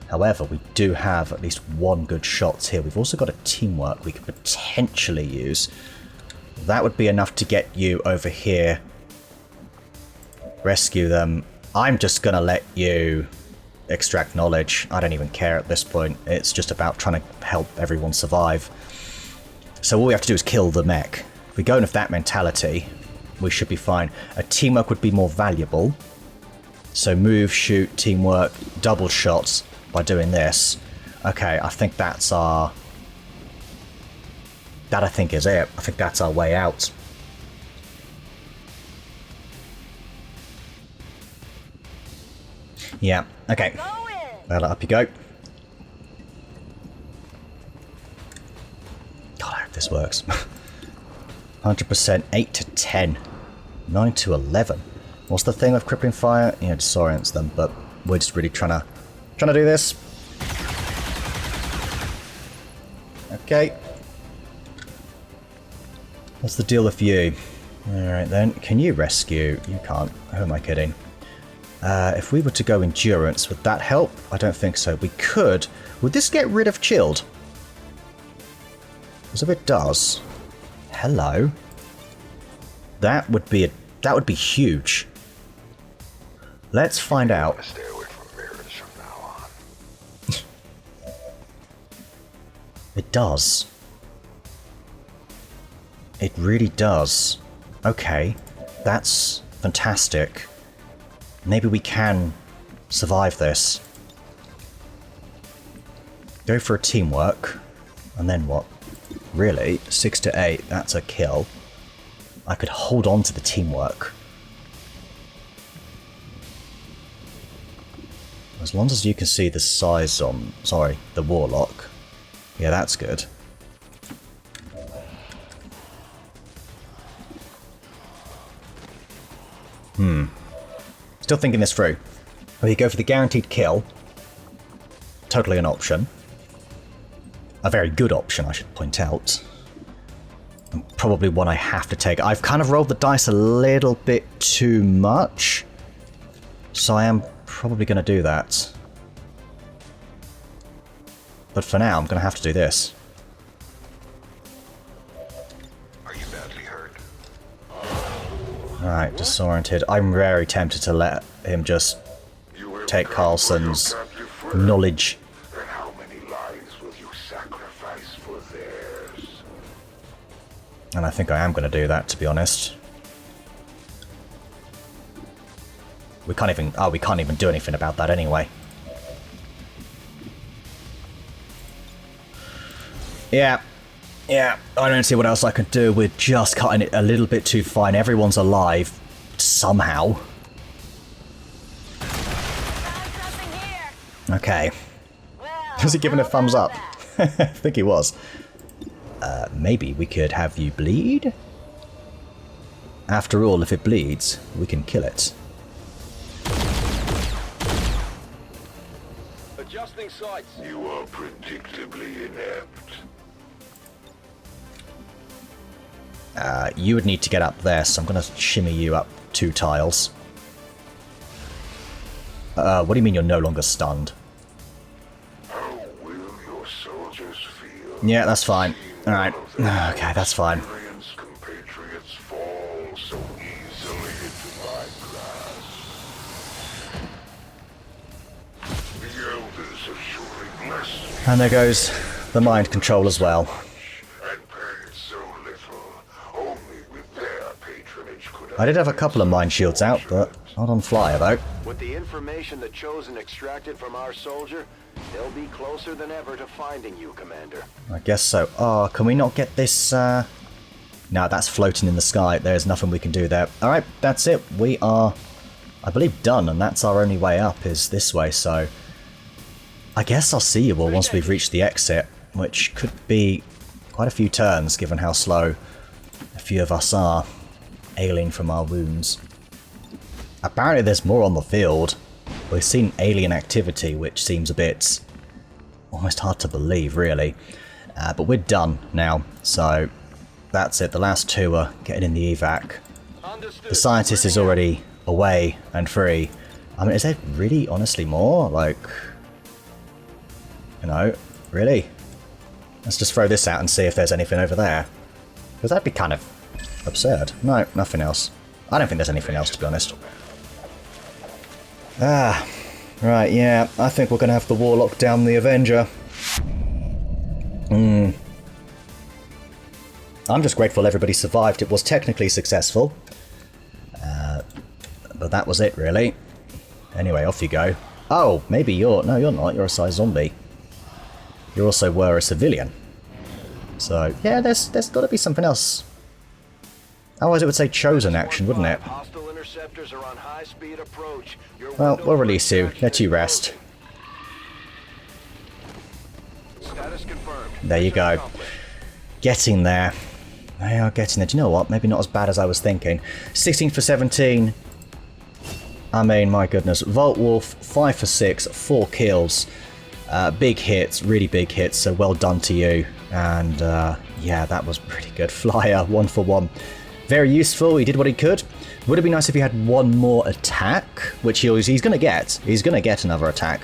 However, we do have at least one good shot here. We've also got a teamwork we could potentially use. That would be enough to get you over here. Rescue them. I'm just gonna let you extract knowledge. I don't even care at this point. It's just about trying to help everyone survive. So all we have to do is kill the mech. If we go in with that mentality, we should be fine. A teamwork would be more valuable. So move, shoot, teamwork, double shots by doing this. Okay, I think that's our... That I think is it. I think that's our way out. Yeah, okay. Well, up you go. God, I hope this works. 100%, 8 to 10. 9 to 11. What's the thing with crippling fire? You know, disorients them, but we're just really trying to do this. Okay. What's the deal with you? Alright then, can you rescue? You can't. Who am I kidding? If we were to go endurance, would that help? I don't think so. We could. Would this get rid of chilled? Because if it does... Hello? That would be huge. Let's find out. Stay away from mirrors from now on. It does. It really does. Okay, that's fantastic. Maybe we can survive this. Go for a teamwork. And then what? Really? 6 to 8, that's a kill. I could hold on to the teamwork. As long as you can see the size on... Sorry, the Warlock. Yeah, that's good. Still thinking this through. Well, you go for the guaranteed kill. Totally an option. A very good option, I should point out. And probably one I have to take. I've kind of rolled the dice a little bit too much. So I am probably going to do that. But for now, I'm going to have to do this. Are you badly hurt? Alright, disoriented. I'm very tempted to let him just take Carlson's knowledge. And how many lives will you sacrifice for theirs? And I think I am going to do that, to be honest. We can't even... Oh, we can't even do anything about that anyway. Yeah. Yeah, I don't see what else I can do. We're just cutting it a little bit too fine. Everyone's alive. Somehow. Okay. Was he giving a thumbs up? I think he was. Maybe we could have you bleed? After all, if it bleeds, we can kill it. Adjusting sights. You are predictably inept. You would need to get up there, so I'm going to shimmy you up 2 tiles. What do you mean you're no longer stunned? How will your soldiers feel? Yeah, that's fine. Alright. Okay, that's fine. Experienced compatriots fall so easily into my grasp. The elders assuring bless And there goes the mind control as well. and paid so little. Only with their patronage could I did have a couple of mind shields out, but Not on flyer, though. With the information the Chosen extracted from our soldier, they'll be closer than ever to finding you, Commander. I guess so. Oh, can we not get this, No, that's floating in the sky. There's nothing we can do there. Alright, that's it. We are, I believe, done, and that's our only way up, is this way, so... I guess I'll see you all once we've reached the exit, which could be quite a few turns, given how slow a few of us are, ailing from our wounds. Apparently there's more on the field. We've seen alien activity, which seems a bit almost hard to believe, really. But we're done now, so that's it. The last two are getting in the evac. The scientist is already away and free. I mean, is there really, honestly, more? Like, you know, really? Let's just throw this out and see if there's anything over there. Because that'd be kind of absurd. No, nothing else. I don't think there's anything else, to be honest. Ah, right, yeah, I think we're going to have the Warlock down the Avenger. I'm just grateful everybody survived. It was technically successful. But that was it, really. Anyway, off you go. Oh, maybe you're... No, you're not. You're a size zombie. You also were a civilian. So, yeah, there's got to be something else. Otherwise it would say Chosen action, wouldn't it? Hostile interceptors are on high-speed approach. Well, we'll release you. Let you rest. Status confirmed. There you go. Getting there. They are getting there. Do you know what? Maybe not as bad as I was thinking. 16 for 17. I mean, my goodness. Volt Wolf, 5 for 6, 4 kills. Big hits, really big hits, so well done to you. And yeah, that was pretty good. Flyer, 1 for 1. Very useful, he did what he could. Would it be nice if he had one more attack? Which he's going to get. He's going to get another attack.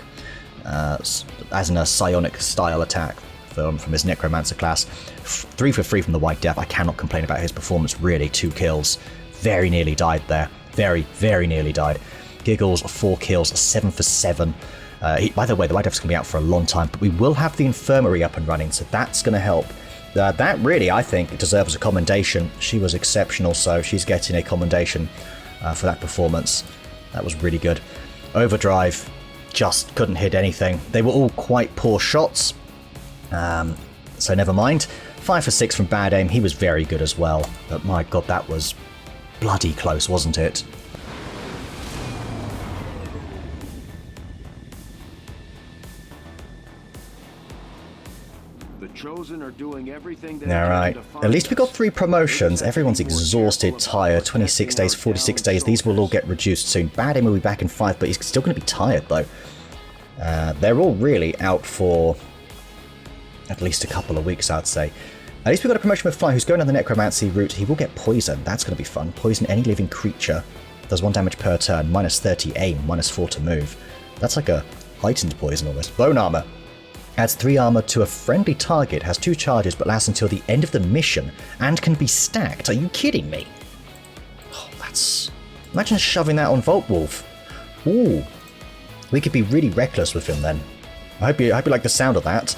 As in a psionic style attack from his Necromancer class. 3 for 3 from the White Death. I cannot complain about his performance, really. 2 kills. Very nearly died there. Very, very nearly died. Giggles, 4 kills, 7 for 7. By the way, the White Death's going to be out for a long time, but we will have the infirmary up and running, so that's going to help. That really, I think, deserves a commendation. She was exceptional, so she's getting a commendation for that performance. That was really good. Overdrive just couldn't hit anything. They were all quite poor shots, so never mind. 5 for 6 from Bad Aim. He was very good as well, but my god, that was bloody close, wasn't it? Chosen are doing everything they Alright, at least we got 3 promotions. Everyone's exhausted, tired. 26 days, 46 days. These will all get reduced soon. Bad Aim will be back in 5, but he's still going to be tired, though. They're all really out for at least a couple of weeks, I'd say. At least we got a promotion with Fly, who's going down the Necromancy route. He will get Poison. That's going to be fun. Poison any living creature. Does 1 damage per turn. Minus 30 aim. Minus 4 to move. That's like a heightened poison almost. Bone Armor. Adds 3 armor to a friendly target, has 2 charges but lasts until the end of the mission, and can be stacked. Are you kidding me? Oh, that's... Imagine shoving that on Volt Wolf. Ooh. We could be really reckless with him then. I hope you like the sound of that.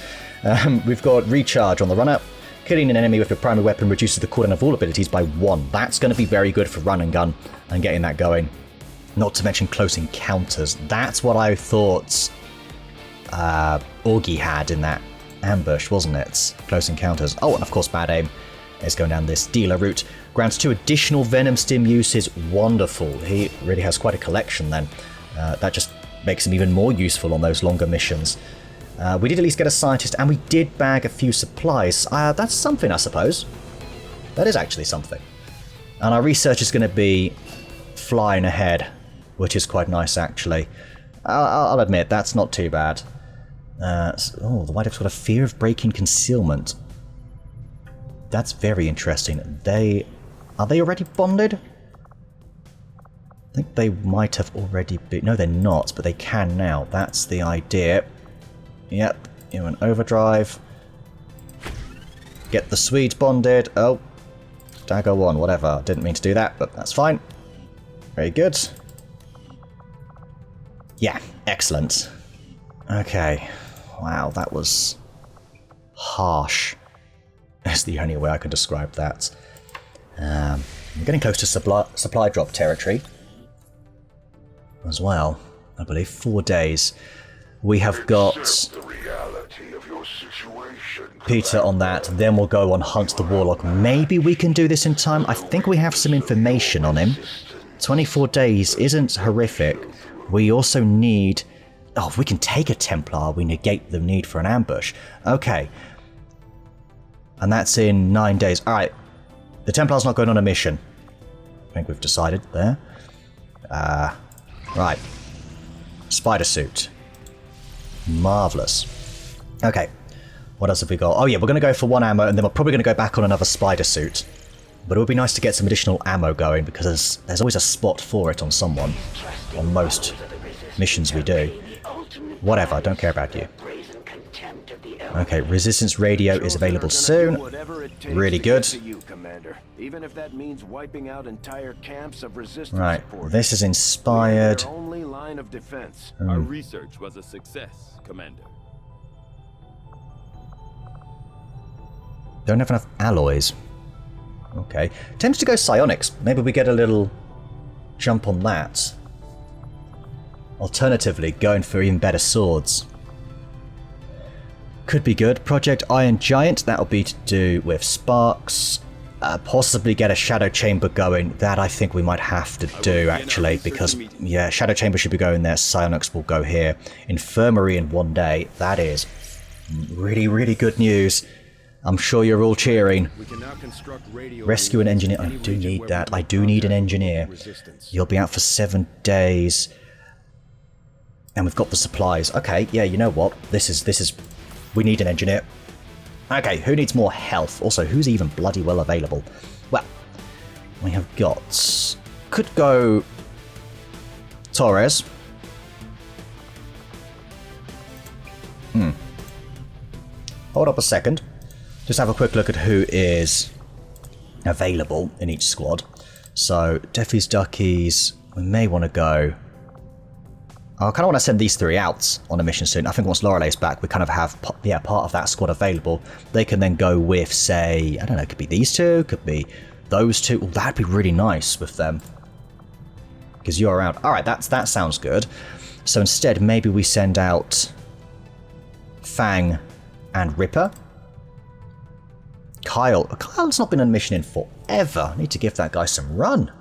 We've got Recharge on the run-up. Killing an enemy with your primary weapon reduces the cooldown of all abilities by 1. That's going to be very good for run and gun and getting that going. Not to mention Close Encounters. That's what I thought... Augie had in that ambush, wasn't it? Close Encounters. Oh, and of course Bad Aim is going down this dealer route. Grants 2 additional Venom Stim uses. Wonderful. He really has quite a collection then. That just makes him even more useful on those longer missions. We did at least get a scientist, and we did bag a few supplies. That's something, I suppose. That is actually something. And our research is going to be flying ahead, which is quite nice, actually. I'll admit, that's not too bad. Oh, the White Death's got a fear of breaking concealment. That's very interesting. Are they already bonded? I think they might have already been... No, they're not, but they can now. That's the idea. Yep, you an overdrive. Get the Swedes bonded. Oh, dagger 1, whatever. Didn't mean to do that, but that's fine. Very good. Yeah, excellent. Okay. Wow, that was harsh. That's the only way I can describe that. I'm getting close to supply drop territory. as well. I believe 4 days. We have got Accept the reality of your situation. Peter on that, then we'll go on Hunt the Warlock. Maybe we can do this in time. I think we have some information on him. 24 days isn't horrific. We also need... Oh, if we can take a Templar, we negate the need for an ambush. Okay. And that's in 9 days. Alright. The Templar's not going on a mission. I think we've decided there. Right. Spider suit. Marvellous. Okay. What else have we got? Oh yeah, we're going to go for 1 ammo, and then we're probably going to go back on another spider suit. But it would be nice to get some additional ammo going, because there's always a spot for it on someone. On most missions we do. Whatever, I don't care about you. Okay, resistance radio is available soon. Really good. Even if that means wiping out entire camps of resistance Right, supporters. this is inspired. Their only line of defense. Our research was a success, Commander. Don't have enough alloys. Okay. Tends to go psionics. Maybe we get a little jump on that. Alternatively, going for even better swords. Could be good. Project Iron Giant, that'll be to do with sparks. Possibly get a Shadow Chamber going. That I think we might have to do, actually, because, yeah, Shadow Chamber should be going there. Psionics will go here. Infirmary in 1 day. That is really, really good news. I'm sure you're all cheering. Rescue an engineer. I do need that. I do need an engineer. You'll be out for 7 days. And we've got the supplies. Okay, yeah, you know what? This is... We need an engineer. Okay, who needs more health? Also, who's even bloody well available? Well, we have got... Could go... Torres. Hold up a second. Just have a quick look at who is available in each squad. So, Deffies, Duckies, we may want to go... I kind of want to send these 3 out on a mission soon. I think once Lorelei's back, we kind of have part of that squad available. They can then go with, say, I don't know, it could be these 2, could be those 2. Ooh, that'd be really nice with them. Because you're around. Alright, that sounds good. So instead, maybe we send out Fang and Ripper. Kyle's not been on a mission in forever. I need to give that guy some run.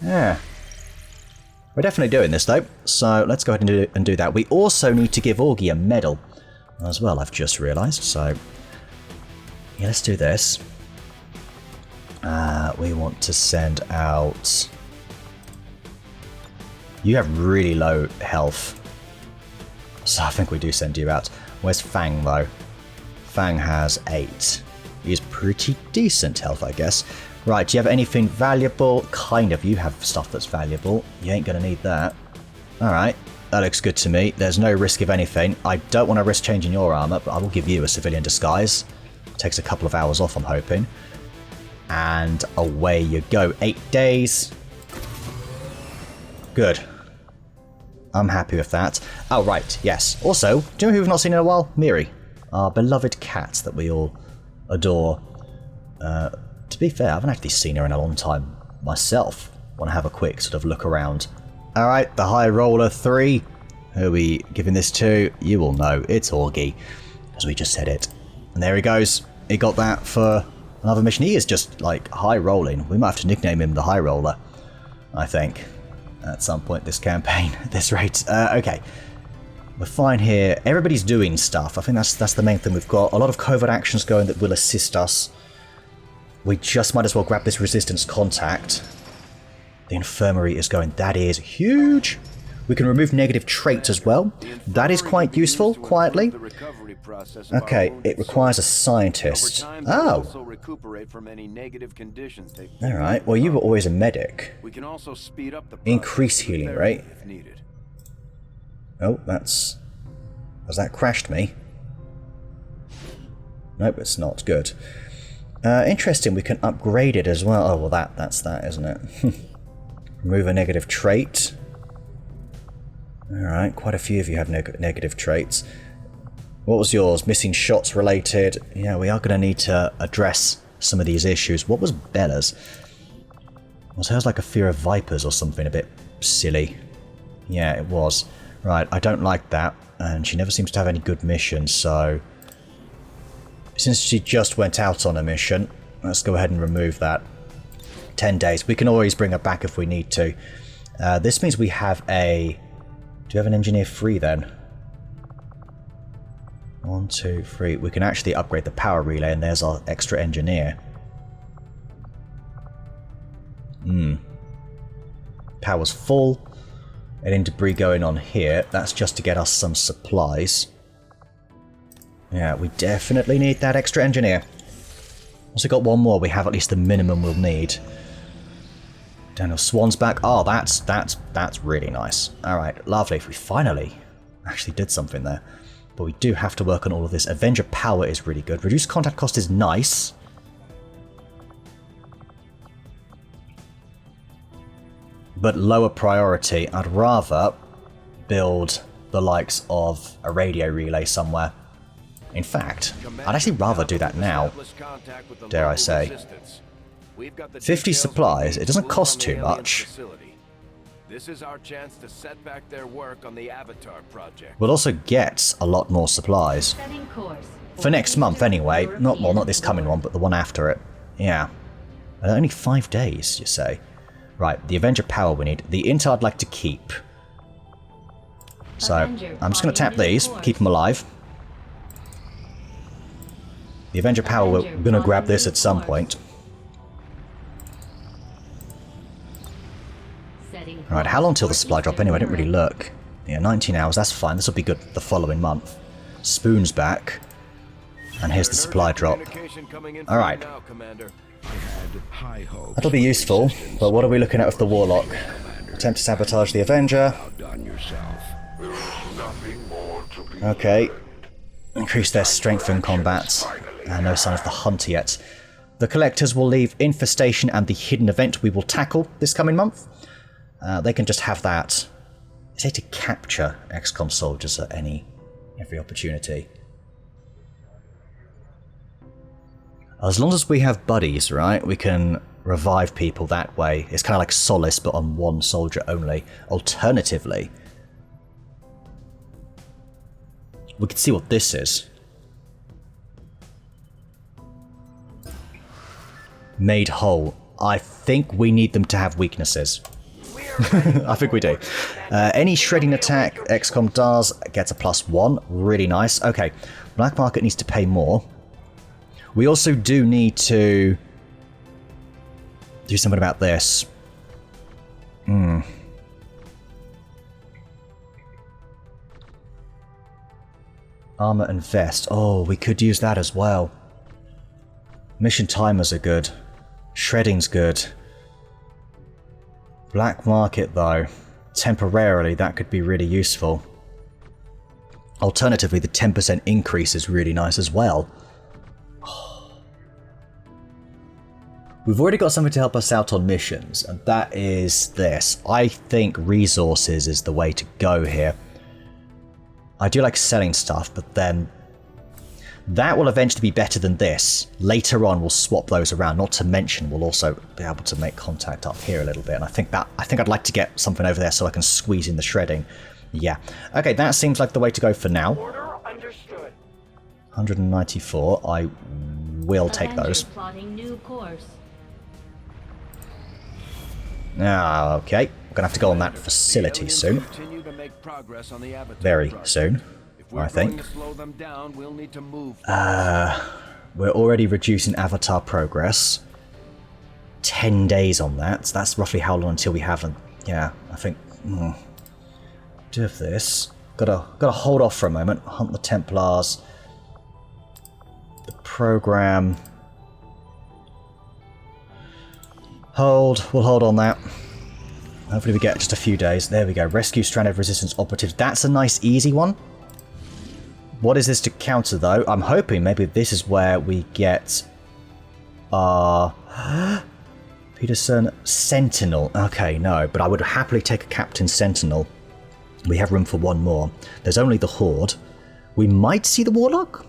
Yeah. We're definitely doing this though, so let's go ahead and do that. We also need to give Augie a medal as well, I've just realised, so yeah, let's do this. We want to send out... You have really low health, so I think we do send you out. Where's Fang though? Fang has 8. He's pretty decent health, I guess. Right, do you have anything valuable? Kind of, you have stuff that's valuable. You ain't gonna need that. Alright, that looks good to me. There's no risk of anything. I don't want to risk changing your armour, but I will give you a civilian disguise. Takes a couple of hours off, I'm hoping. And away you go. 8 days. Good. I'm happy with that. Oh, right, yes. Also, do you know who we've not seen in a while? Miri. Our beloved cat that we all adore. To be fair, I haven't actually seen her in a long time myself. Want to have a quick sort of look around. Alright, the High Roller 3. Who are we giving this to? You all know, it's Augie. As we just said it. And there he goes. He got that for another mission. He is just, like, high rolling. We might have to nickname him the High Roller, I think, at some point this campaign, at this rate. Okay. We're fine here. Everybody's doing stuff. I think that's the main thing. We've got a lot of covert actions going that will assist us. We just might as well grab this resistance contact. The infirmary is going. That is huge. We can remove negative traits as well. That is quite useful, quietly. Okay, it requires a scientist. Oh. Alright, well you were always a medic. Increase healing rate. Oh, that's... Has that crashed me? Nope, it's not. Good. Interesting, we can upgrade it as well. Oh, well that's that, isn't it? Remove a negative trait. Alright, quite a few of you have negative traits. What was yours? Missing shots related. Yeah, we are going to need to address some of these issues. What was Bella's? Was hers like a fear of vipers or something a bit silly. Yeah, it was. Right, I don't like that. And she never seems to have any good missions, so... Since she just went out on a mission, let's go ahead and remove that. 10 days. We can always bring her back if we need to. This means we have a... Do we have an engineer free then? 1, 2, 3. We can actually upgrade the power relay, and there's our extra engineer. Power's full. Any debris going on here. That's just to get us some supplies. Yeah, we definitely need that extra engineer. Also got one more. We have at least the minimum we'll need. Daniel Swan's back. Oh, that's really nice. Alright, lovely. We finally actually did something there. But we do have to work on all of this. Avenger power is really good. Reduced contact cost is nice. But lower priority. I'd rather build the likes of a radio relay somewhere. In fact, I'd actually rather do that now, dare I say. 50 supplies, it doesn't cost too much. This is our chance to set back their work on the Avatar project. We'll also get a lot more supplies. For next month anyway. Not this coming one, but the one after it. Yeah. Only 5 days, you say. Right, the Avenger power we need. The Intel I'd like to keep. So, I'm just going to tap these, keep them alive. The Avenger power, we're going to grab this at some point. Alright, how long till the supply drop anyway? I didn't really look. Yeah, 19 hours, that's fine. This will be good the following month. Spoon's back. And here's the supply drop. Alright. That'll be useful, but what are we looking at with the Warlock? Attempt to sabotage the Avenger. Okay. Increase their strength in combat. No sign of the Hunter yet. The Collectors will leave Infestation and the Hidden Event we will tackle this coming month. They can just have that. I say to capture XCOM soldiers at every opportunity. As long as we have buddies, right, we can revive people that way. It's kind of like Solace, but on one soldier only. Alternatively, we can see what this is. Made whole. I think we need them to have weaknesses. I think we do. Any shredding attack XCOM does gets a +1. Really nice. Okay, Black Market needs to pay more. We also do need to do something about this. Armor and vest. Oh, we could use that as well. Mission timers are good. Shredding's good. Black market, though. Temporarily, that could be really useful. Alternatively, the 10% increase is really nice as well. We've already got something to help us out on missions, and that is this. I think resources is the way to go here. I do like selling stuff, but then that will eventually be better than this. Later on, we'll swap those around. Not to mention, we'll also be able to make contact up here a little bit. And I think I'd like to get something over there so I can squeeze in the shredding. Yeah. Okay, that seems like the way to go for now. Order understood. 194. I will take those. Plotting new course. Okay. We're gonna have to go on that facility soon. Very soon, I think. We're already reducing Avatar progress. 10 days on that. So that's roughly how long until we haven't. Yeah, I think. Do have this. Gotta hold off for a moment. Hunt the Templars. The program. Hold. We'll hold on that. Hopefully we get just a few days. There we go. Rescue stranded resistance operatives. That's a nice easy one. What is this to counter though? I'm hoping maybe this is where we get Peterson Sentinel. Okay, no, but I would happily take a Captain Sentinel. We have room for one more. There's only the Horde. We might see the Warlock?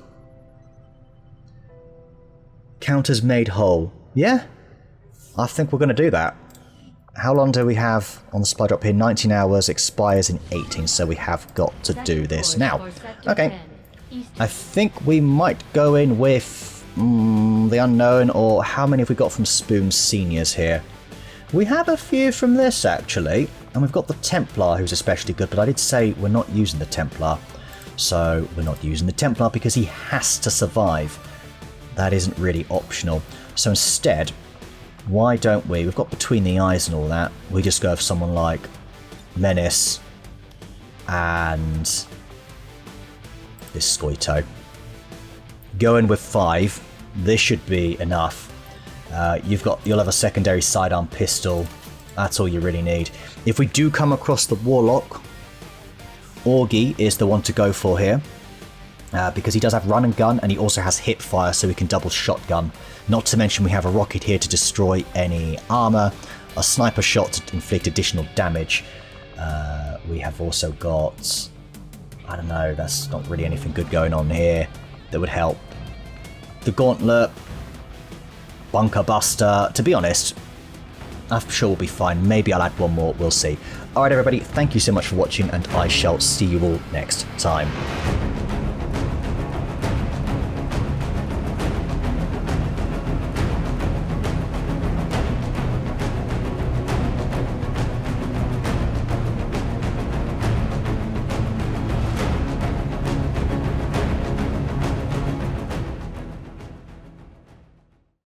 Counters made whole. Yeah? I think we're going to do that. how long do we have on the supply drop here? 19 hours, expires in 18, so we have got to do this now. Okay, I think we might go in with the unknown, or how many have we got from Spoon Seniors here? We have a few from this, actually, and we've got the Templar, who's especially good, but I did say we're not using the Templar. So we're not using the Templar because he has to survive. That isn't really optional. So instead, why don't we've got Between the Eyes and all that, we just go with someone like Menace and this Scoito. Going with 5, this should be enough. You'll have a secondary sidearm pistol. That's all you really need. If we do come across the Warlock, Augie is the one to go for here, because he does have run and gun, and he also has hip fire, so we can double shotgun. Not to mention we have a rocket here to destroy any armor, a sniper shot to inflict additional damage. We have also got, I don't know, that's not really anything good going on here that would help. The Gauntlet, Bunker Buster, to be honest, I'm sure we'll be fine. Maybe I'll add one more, we'll see. Alright everybody, thank you so much for watching, and I shall see you all next time.